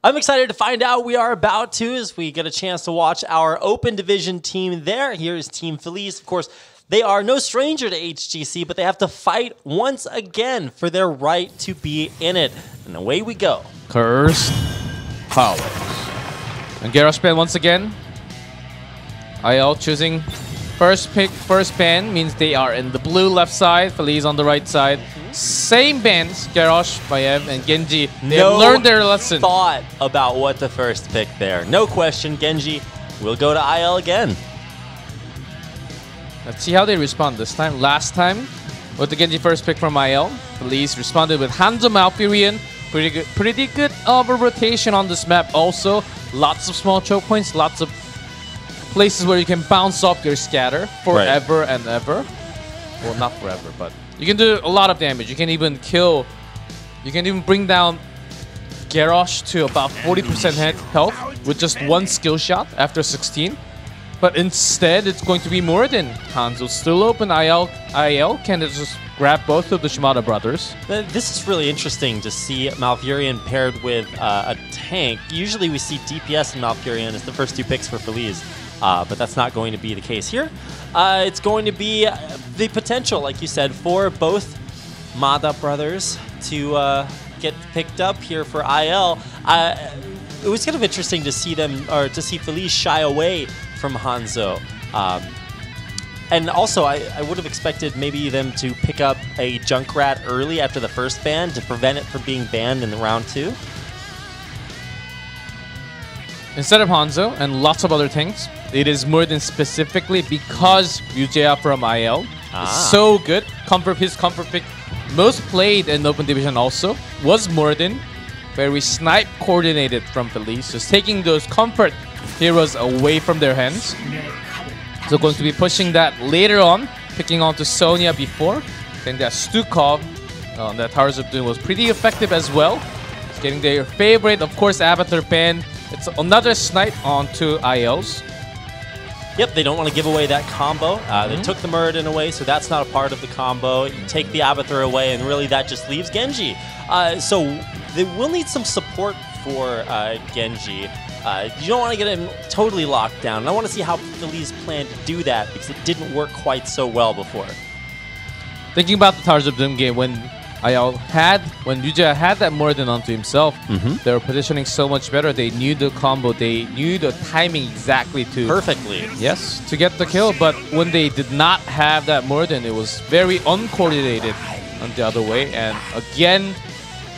I'm excited to find out. We are about to, as we get a chance to watch our open division team there. Here is Team Feliz. Of course, they are no stranger to HGC, but they have to fight once again for their right to be in it. And away we go. Cursed Powers. And Garrosh ban once again. IL choosing first pick, first ban means they are in the blue left side, Feliz on the right side. Same bans, Garrosh, Bayem, and Genji. They have learned their lesson. Thought about what the first pick there. No question, Genji will go to IL again. Let's see how they respond this time. Last time, with the Genji first pick from IL, Feliz responded with Hanzo Malfurion. Pretty good rotation on this map. Also, lots of small choke points, lots of places where you can bounce off your scatter forever and ever. Well, not forever, but you can do a lot of damage. You can even kill. You can even bring down Garrosh to about 40% health with just one skill shot after 16. But instead, it's going to be more than Hanzo's still open. IL can just grab both of the Shimada brothers. This is really interesting to see Malfurion paired with a tank. Usually we see DPS and Malfurion as the first two picks for Feliz, but that's not going to be the case here. It's going to be the potential, like you said, for both Mada brothers to get picked up here for IL. It was kind of interesting to see them, or to see Feliz shy away from Hanzo. And also, I would have expected maybe them to pick up a Junkrat early after the first ban to prevent it from being banned in the round 2. Instead of Hanzo and lots of other things, it is Murden specifically because Ryujaya from IL is so good. His comfort pick, most played in Open Division also, was Murden. Very snipe coordinated from Feliz, just taking those comfort heroes away from their hands. So going to be pushing that later on, picking onto Sonya before. I think that Stukov on that Towers of Doom was pretty effective as well. It's getting their favorite, of course, Avatar ban. It's another snipe onto ILs. Yep, they don't want to give away that combo. They took the Muradin away, so that's not a part of the combo. You take the Avatar away, and really that just leaves Genji. So they will need some support for Genji. You don't want to get him totally locked down. And I want to see how Feliz plan to do that, because it didn't work quite so well before. Thinking about the Towers of Doom game, when Ryujaya had that Murden onto himself, they were positioning so much better. They knew the combo, they knew the timing exactly to... Perfectly. Yes, to get the kill. But when they did not have that Murden, it was very uncoordinated on the other way. And again,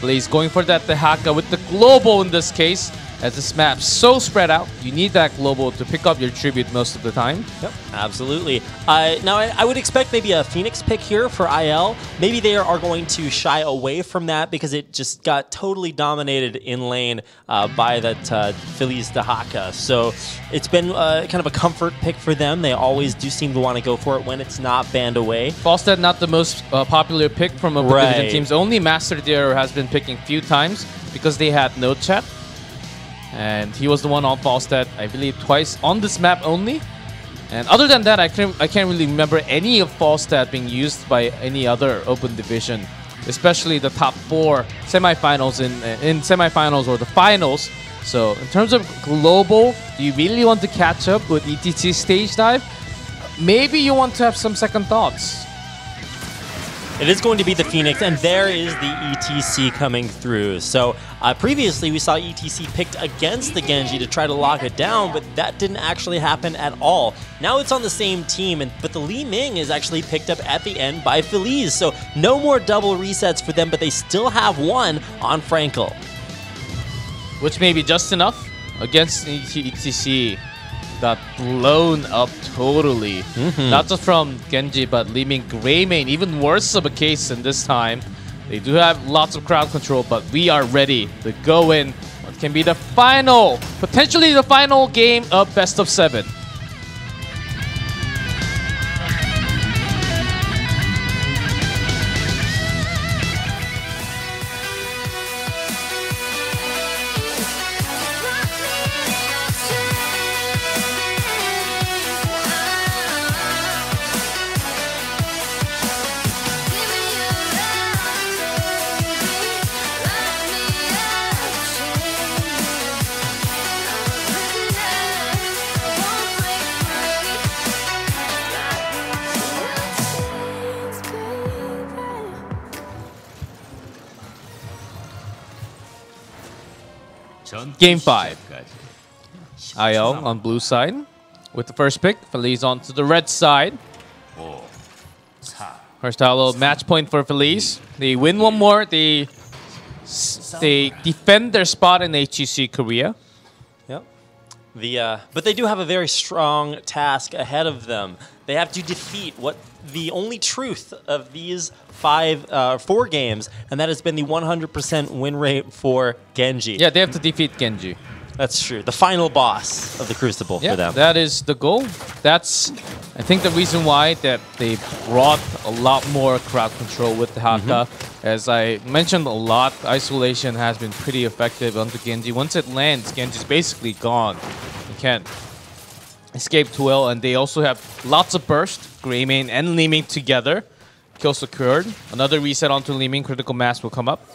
Blaze going for that Dehaka with the global in this case. As this map's so spread out, you need that global to pick up your tribute most of the time. Yep, absolutely. Now, I would expect maybe a Phoenix pick here for IL. Maybe they are going to shy away from that because it just got totally dominated in lane by that Feliz Dehaka. So it's been kind of a comfort pick for them. They always do seem to want to go for it when it's not banned away. Falstad not the most popular pick from Open Division teams. Only Master Deer has been picking few times because they had no chat. And he was the one on Falstad, I believe, twice on this map only. And other than that, I can't really remember any of Falstad being used by any other Open Division, especially the top 4 semifinals in semifinals or the finals. So in terms of global, do you really want to catch up with ETC stage dive? Maybe you want to have some second thoughts. It is going to be the Phoenix, and there is the ETC coming through. So previously we saw ETC picked against the Genji to try to lock it down, but that didn't actually happen at all. Now it's on the same team, but the Li Ming is actually picked up at the end by Feliz. So no more double resets for them, but they still have one on Frankel. Which may be just enough against ETC. Got blown up totally. Not just from Genji, but Li Ming Greymane. Even worse of a case in this time. They do have lots of crowd control, but we are ready to go in what can be the final, potentially the final game of Best of 7. Game 5. IL on blue side with the first pick. Feliz on to the red side. First ILLLL match point for Feliz. They win one more. They defend their spot in HGC Korea. Yep. But they do have a very strong task ahead of them. They have to defeat the only truth of these 4 games, and that has been the 100% win rate for Genji. Yeah, they have to defeat Genji. That's true. The final boss of the Crucible for them. That is the goal. That's, I think, the reason why that they brought a lot more crowd control with the Haka. As I mentioned a lot, isolation has been pretty effective onto Genji. Once it lands, Genji's basically gone. You can't escape too well, and they also have lots of burst. Greymane and Liming together. Kill secured. Another reset onto Liming. Critical mass will come up.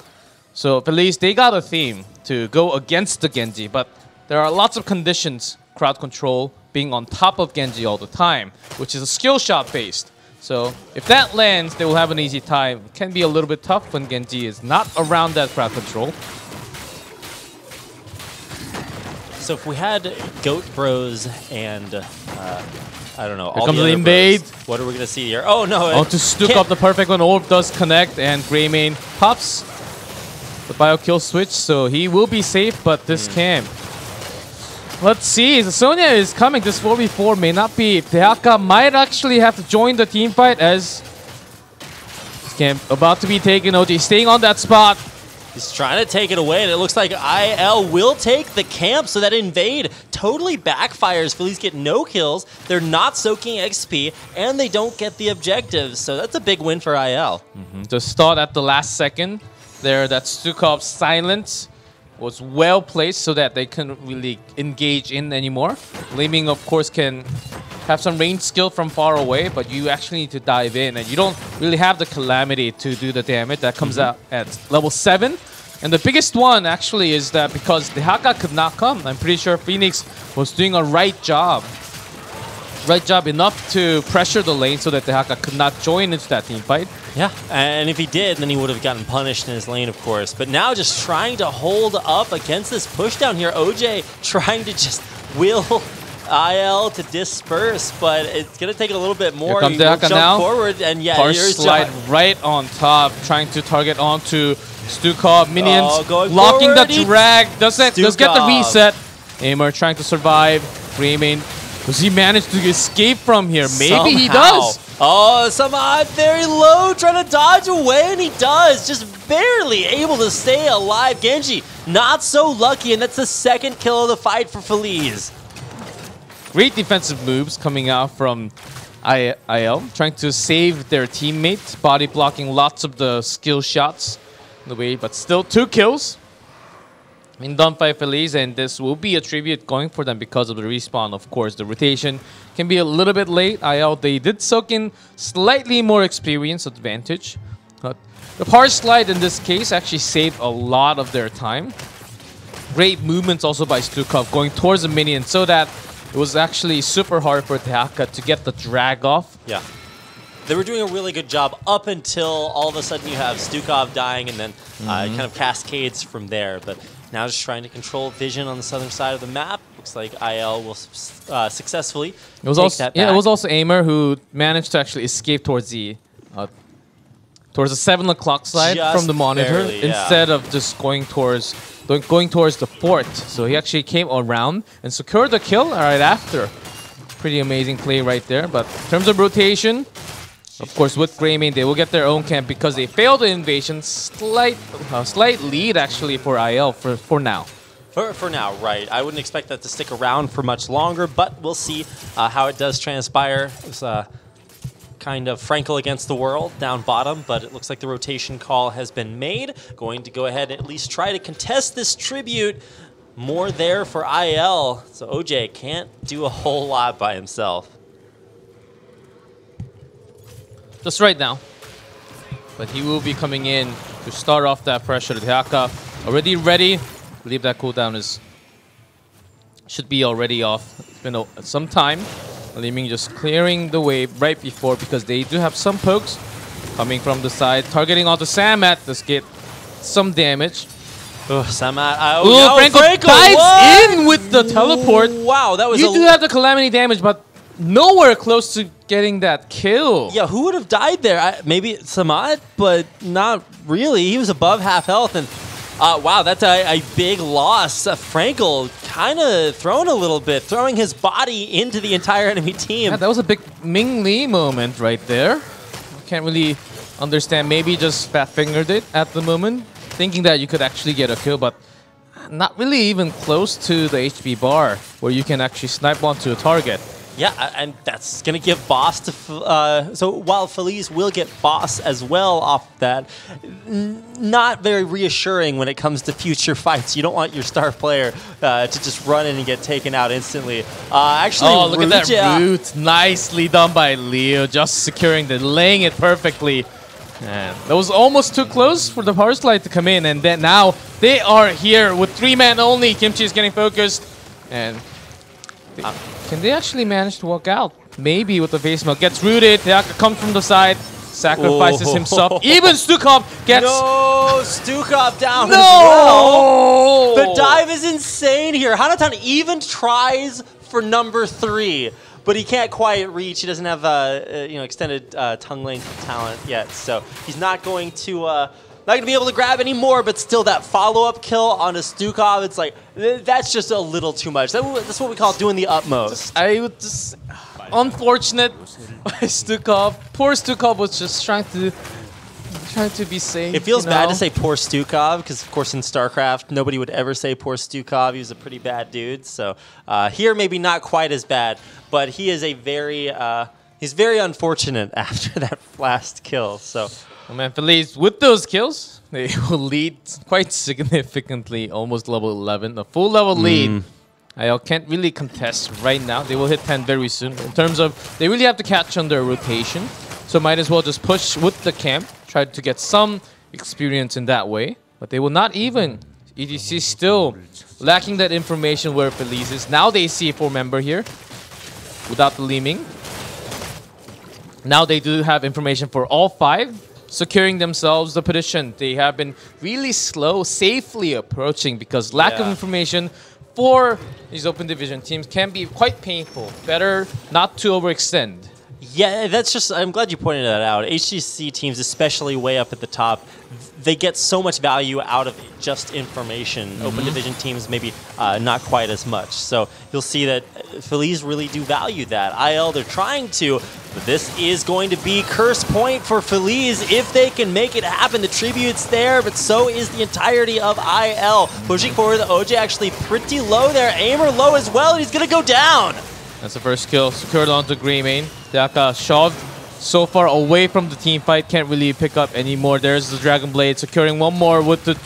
So Feliz, they got a theme to go against the Genji, but there are lots of conditions. Crowd control, being on top of Genji all the time, which is a skill shot based. So if that lands, they will have an easy time. It can be a little bit tough when Genji is not around that crowd control. So if we had Goat Bros and I don't know, Here all comes the the other invade. bros, what are we gonna see here? Oh no! Oh, to Stuk up the perfect one. Orb does connect, and Greymane pops the bio kill switch, so he will be safe. But this cam, let's see. The Sonya is coming. This 4v4 may not be. Tehaka might actually have to join the team fight as this cam about to be taken. OJ staying on that spot. He's trying to take it away, and it looks like IL will take the camp, so that invade totally backfires. Feliz get no kills, they're not soaking XP, and they don't get the objectives, so that's a big win for IL. Just thought at the last second there that Stukov's silence was well placed so that they couldn't really engage in anymore. Liming, of course, can have some range skill from far away, but you actually need to dive in, and you don't really have the Calamity to do the damage. That comes out at level 7. And the biggest one, actually, is that because the Haka could not come, I'm pretty sure Phoenix was doing a right job. Right job enough to pressure the lane so that the Haka could not join into that team fight. Yeah, and if he did, then he would have gotten punished in his lane, of course. But now just trying to hold up against this push down here. OJ trying to just will IL to disperse, but it's going to take a little bit more. Here comes the Haka now. Forward, and yeah, Harsh here's slide right on top, trying to target onto Stukov. Minions going blocking forward. the drag. Does get the reset. Aimer trying to survive. Greymane, does he manage to escape from here? Maybe somehow. He does. Oh, somehow very low, trying to dodge away, and he does. Just barely able to stay alive. Genji, not so lucky, and that's the second kill of the fight for Feliz. Great defensive moves coming out from IL, trying to save their teammates, body blocking lots of the skill shots in the way, but still 2 kills. In done by Feliz, and this will be a tribute going for them because of the respawn. Of course, the rotation can be a little bit late. IL, they did soak in slightly more experience advantage. But the power slide in this case actually saved a lot of their time. Great movements also by Stukov going towards the minion so that it was actually super hard for Tehaka to get the drag off. Yeah. They were doing a really good job up until all of a sudden you have Stukov dying, and then it kind of cascades from there. But now just trying to control vision on the southern side of the map. Looks like IL will successfully take that back. It was also Aimer who managed to actually escape towards the 7 o'clock side Just from the monitor barely, instead of just going towards the fort. So he actually came around and secured the kill right after. Pretty amazing play right there. But in terms of rotation, of course, with Greymane, they will get their own camp because they failed the invasion. Slight lead, actually, for IL for now. For now, right. I wouldn't expect that to stick around for much longer, but we'll see how it does transpire. It's kind of Frankel against the world down bottom, but it looks like the rotation call has been made. Going to go ahead and at least try to contest this tribute. More there for IL, so OJ can't do a whole lot by himself. Just right now. But he will be coming in to start off that pressure. Tehaka already ready. I believe that cooldown should be already off. It's been some time. Liming just clearing the way right before because they do have some pokes coming from the side. Targeting onto Samat. Let's get some damage. Oh, Samat. Ooh, Franco dives what? in with the teleport. Wow, that was You do have the Calamity damage, but nowhere close to getting that kill. Yeah, who would have died there? Maybe Samat, but not really. He was above half health, and wow, that's a big loss. Frankel kind of thrown a little bit, throwing his body into the entire enemy team. Yeah, that was a big Ming Li moment right there. I can't really understand. Maybe just fat-fingered it at the moment, thinking that you could actually get a kill, but not really even close to the HP bar where you can actually snipe onto a target. Yeah, and that's going to give Boss to... so while Feliz will get Boss as well off that, not very reassuring when it comes to future fights. You don't want your star player to just run in and get taken out instantly. Actually, oh, look at that root. Nicely done by Leo, just securing the, laying it perfectly. And that was almost too close for the power slide to come in, and then now they are here with 3 men only. Kimchi is getting focused, and can they actually manage to walk out? Maybe with the face melt. Gets rooted. Hyaka comes from the side, sacrifices himself. Even Stukov gets... No! Stukov down no! as well. The dive is insane here. Hanatan even tries for number 3, but he can't quite reach. He doesn't have extended tongue length talent yet, so he's not going to... not going to be able to grab any more, but still that follow-up kill on a Stukov, it's like, that's just a little too much. That's what we call doing the utmost. I would just... Unfortunate Stukov. Poor Stukov was just trying to be safe. It feels bad to say poor Stukov, because of course in StarCraft, nobody would ever say poor Stukov. He was a pretty bad dude, so here maybe not quite as bad, but he is a very... he's very unfortunate after that last kill, so... Oh man, Feliz, with those kills, they will lead quite significantly, almost level 11. A full level lead. IL can't really contest right now. They will hit 10 very soon. In terms of, they really have to catch on their rotation. So might as well just push with the camp, try to get some experience in that way. But they will not even. EDC still lacking that information where Feliz is. Now they see a 4-member here without the Leeming. Now they do have information for all 5. Securing themselves the position. They have been really slow, safely approaching because lack of information for these open division teams can be quite painful. Better not to overextend. Yeah, that's just, I'm glad you pointed that out. HGC teams, especially way up at the top, they get so much value out of just information. Open division teams, maybe not quite as much. So you'll see that Feliz really do value that. IL, they're trying to, but this is going to be curse point for Feliz if they can make it happen. The tribute's there, but so is the entirety of IL. Pushing forward, the OJ actually pretty low there. Aimer low as well, and he's going to go down. That's the first kill, secured onto Greymane. Hyaka shoved so far away from the team fight, can't really pick up anymore. There's the Dragon Blade, securing one more with the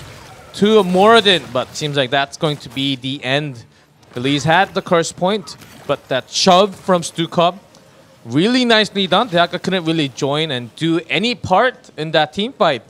2 of Moradin, but seems like that's going to be the end. Feliz had the curse point, but that shove from Stukov, really nicely done. Hyaka couldn't really join and do any part in that team fight.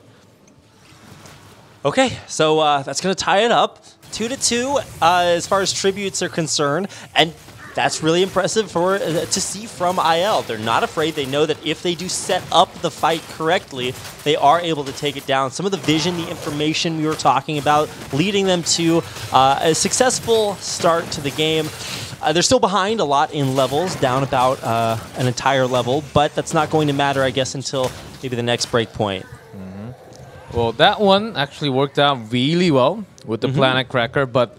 Okay, so that's going to tie it up. 2-2 as far as tributes are concerned, and that's really impressive for to see from IL. They're not afraid. They know that if they do set up the fight correctly, they are able to take it down. Some of the vision, the information we were talking about, leading them to a successful start to the game. They're still behind a lot in levels, down about an entire level, but that's not going to matter, I guess, until maybe the next break point. Well, that one actually worked out really well with the Planet Cracker, but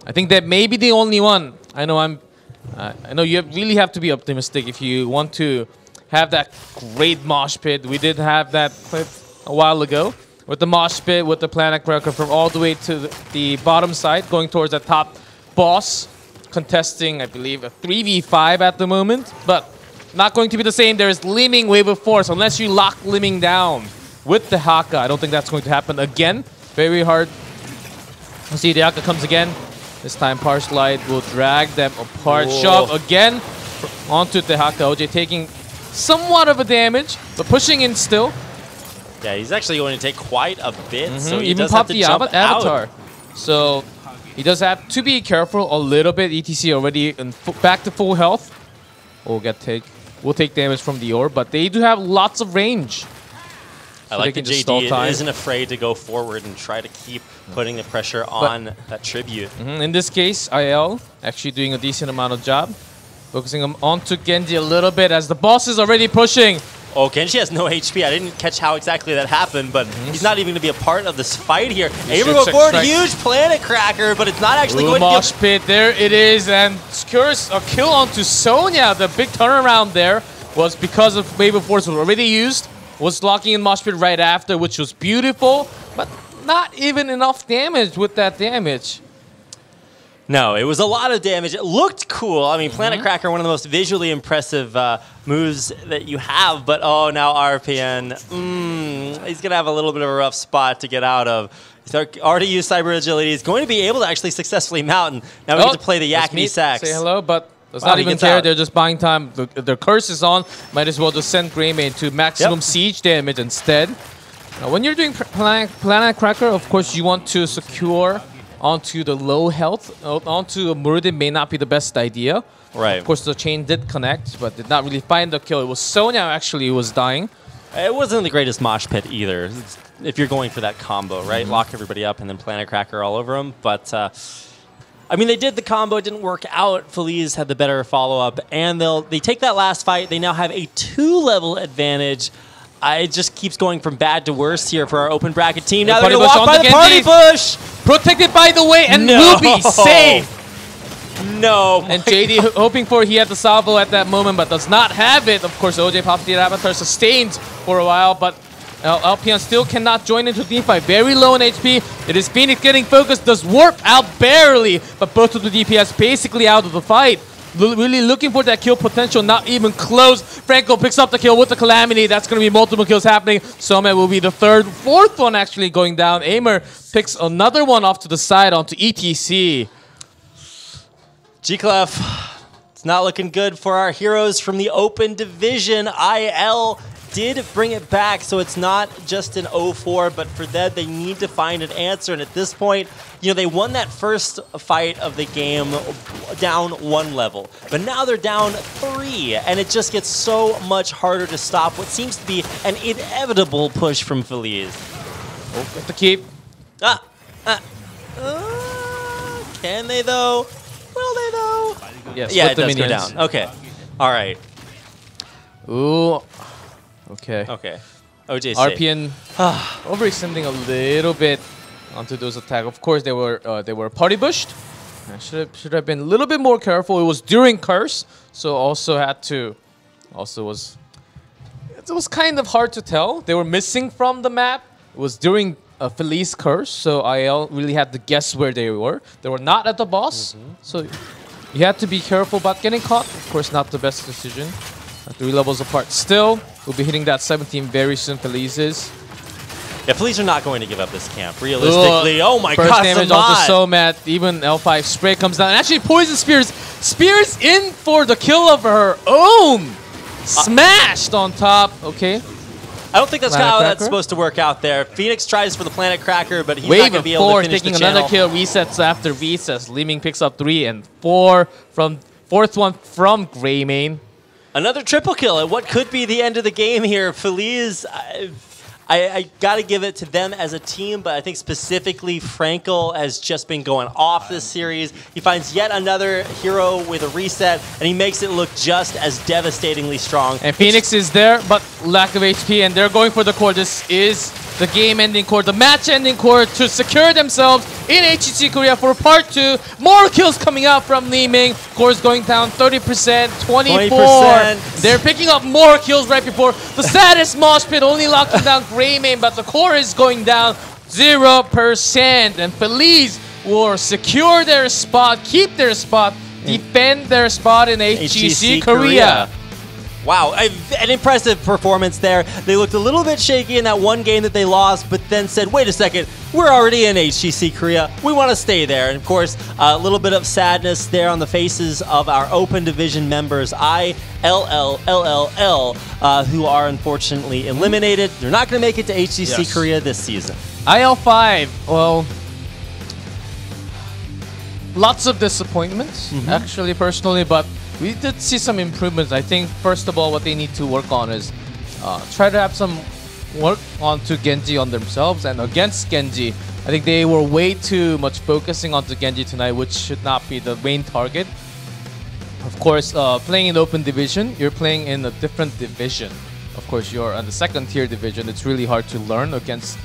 I think that may be the only one. I know you really have to be optimistic if you want to have that great mosh pit. We did have that clip a while ago with the mosh pit, with the Planet Cracker from all the way to the bottom side, going towards the top boss, contesting, I believe, a 3v5 at the moment, but not going to be the same. There's Liming Wave of Force, unless you lock Liming down with the Haka. I don't think that's going to happen again. Very hard. We'll see the Haka comes again. This time, Power Slide will drag them apart. Whoa. Shove again onto the Haka. OJ taking somewhat of a damage, but pushing in still. Yeah, he's actually going to take quite a bit. So he even does pop have to the jump avatar. out. So he does have to be careful a little bit. ETC already back to full health. Will take damage from the orb, but they do have lots of range. I like that JD isn't afraid to go forward and try to keep putting the pressure on that tribute. In this case, IL actually doing a decent amount of job. Focusing onto Genji a little bit as the boss is already pushing. Oh, Genji has no HP. I didn't catch how exactly that happened, but he's not even going to be a part of this fight here. Able to go forward, huge planet cracker, but it's not actually going to mosh pit, there it is, and secures a kill onto Sonya. The big turnaround there was because of Wave of Force was already used, was locking in mosh pit right after, which was beautiful, but not even enough damage with that damage. No, it was a lot of damage. It looked cool. I mean, Planet Cracker, one of the most visually impressive moves that you have. But, oh, now RPN. He's going to have a little bit of a rough spot to get out of. He's already used Cyber Agility. He's going to be able to actually successfully mount. And now we get to play the Yakety Sax. Say hello, but does not even care. They're just buying time. Their curse is on. Might as well just send Greymane to maximum siege damage instead. Now, when you're doing Planet Cracker, of course, you want to secure onto the low health. Onto Muradin may not be the best idea. Right. Of course, the chain did connect, but did not really find the kill. It was Sonya actually who was dying. It wasn't the greatest mosh pit either. If you're going for that combo, right? Lock everybody up and then Planet Cracker all over them. But, I mean, they did the combo. It didn't work out. Feliz had the better follow-up. And they take that last fight. They now have a 2-level advantage. It just keeps going from bad to worse here for our open bracket team. Now they're going to walk by the party bush. Protected by the way, and will be safe. No. And JD hoping for he had the salvo at that moment, but does not have it. Of course, OJ popped the avatar sustained for a while, but LPN still cannot join into the fight. Very low in HP. It is Phoenix getting focused, does warp out barely, but both of the DPS basically out of the fight. Really looking for that kill potential, not even close. Franco picks up the kill with the Calamity. That's going to be multiple kills happening. Somet will be the fourth one actually going down. Aimer picks another one off to the side onto ETC. G-Clef, it's not looking good for our heroes from the open division. IL did bring it back, so it's not just an 0-4, but for them, they need to find an answer. And at this point, you know, they won that first fight of the game down 1 level, but now they're down 3, and it just gets so much harder to stop what seems to be an inevitable push from Feliz. Oh, get the keep. Can they, though? Will they, though? Yes, yeah, it does go down. Okay. All right. Ooh. Okay. Okay. OJ RPN overextending a little bit onto those attacks. Of course, they were party bushed. Should have been a little bit more careful. It was during curse, so also had to. Also was. It was kind of hard to tell. They were missing from the map. It was during a Feliz curse, so IL really had to guess where they were. They were not at the boss, so you had to be careful about getting caught. Of course, not the best decision. 3 levels apart. Still, we'll be hitting that 17 very soon. Feliz is. Yeah, Feliz are not going to give up this camp. Realistically, oh my god, first damage onto Somat. Even L5 spray comes down. And actually, Poison Spears. Spears in for the kill of her own. Smashed on top. Okay. I don't think that's how that's supposed to work out there. Phoenix tries for the Planet Cracker, but he's not going to be able to finish the channel. Taking another kill. Resets after resets. Leeming picks up 3 and 4 from fourth one from Greymane. Another triple kill at what could be the end of the game here. Feliz, I got to give it to them as a team, but I think specifically Frankel has just been going off this series. He finds yet another hero with a reset, and he makes it look just as devastatingly strong. And Phoenix is there, but lack of HP, and they're going for the core. This is the game-ending core, the match-ending core to secure themselves in HGC Korea for part 2. More kills coming out from Lee Ming. Core's going down 30%, 24. 20%. They're picking up more kills right before the saddest mosh pit, only locking down Greymane, but the core is going down 0%. And Feliz will secure their spot, keep their spot, defend their spot in HGC Korea. Wow, an impressive performance there. They looked a little bit shaky in that one game that they lost, but then said, wait a second, we're already in HGC Korea. We want to stay there. And of course, a little bit of sadness there on the faces of our open division members, ILLLL, who are unfortunately eliminated. They're not going to make it to HGC Korea this season. IL5, well, lots of disappointments, actually, personally, but we did see some improvements. I think, first of all, what they need to work on is try to have some work onto Genji on themselves, and against Genji, I think they were way too much focusing onto Genji tonight, which should not be the main target. Of course, playing in open division, you're playing in a different division. Of course, you're on the second tier division. It's really hard to learn against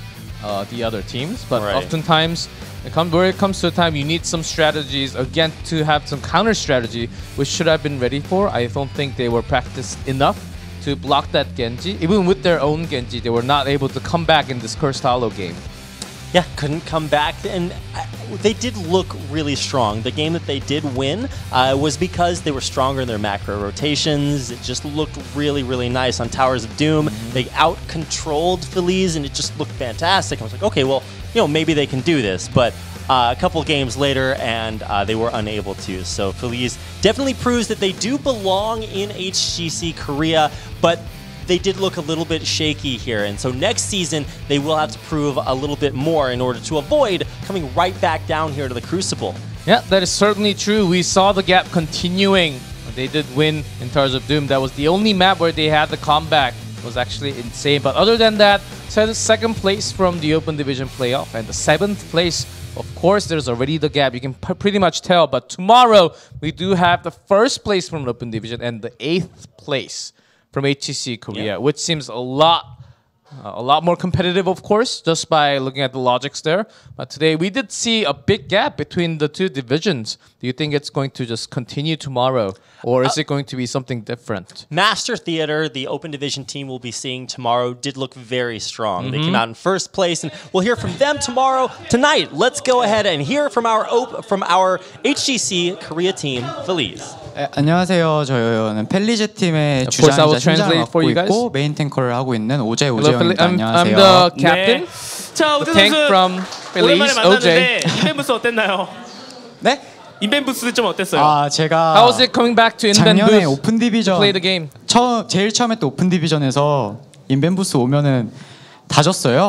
the other teams, but oftentimes where it comes to a time you need some strategies again to have some counter strategy, which should have been ready for. I don't think they were practiced enough to block that Genji. Even with their own Genji, they were not able to come back in this Cursed Hollow game. Yeah, couldn't come back, and they did look really strong. The game that they did win was because they were stronger in their macro rotations. It just looked really, really nice on Towers of Doom. They out-controlled Feliz, and it just looked fantastic. I was like, okay, well, you know, maybe they can do this, but a couple games later, and they were unable to. So Feliz definitely proves that they do belong in HGC Korea, but they did look a little bit shaky here, and so next season they will have to prove a little bit more in order to avoid coming right back down here to the Crucible. Yeah, that is certainly true. We saw the gap continuing. They did win in Towers of Doom. That was the only map where they had the comeback. It was actually insane. But other than that, second place from the Open Division playoff, and the 7th place, of course, there's already the gap. You can pretty much tell. But tomorrow, we do have the 1st place from the Open Division and the 8th place from HGC Korea, which seems a lot more competitive, of course, just by looking at the logics there. But today we did see a big gap between the two divisions. Do you think it's going to just continue tomorrow, or is it going to be something different? Master Theater, the Open Division team we'll be seeing tomorrow, did look very strong. They came out in 1st place, and we'll hear from them tonight. Let's go ahead and hear from our HGC Korea team, Feliz. 안녕하세요. 저는 펠리즈 팀의 주장이자 팀장을 맡고 있고 메인 탱커를 하고 있는 오재입니다. 안녕하세요. I'm the captain. 자, the tank from Feliz, 오랜만에 만났는데 인벤 부스 어땠나요? 네? 인벤 부스 좀 어땠어요? 제가 How was it coming back to Inven 작년에 booth 오픈 디비전 play the game? 제일 처음에 또 오픈 디비전에서 인벤 부스 오면은 다 졌어요.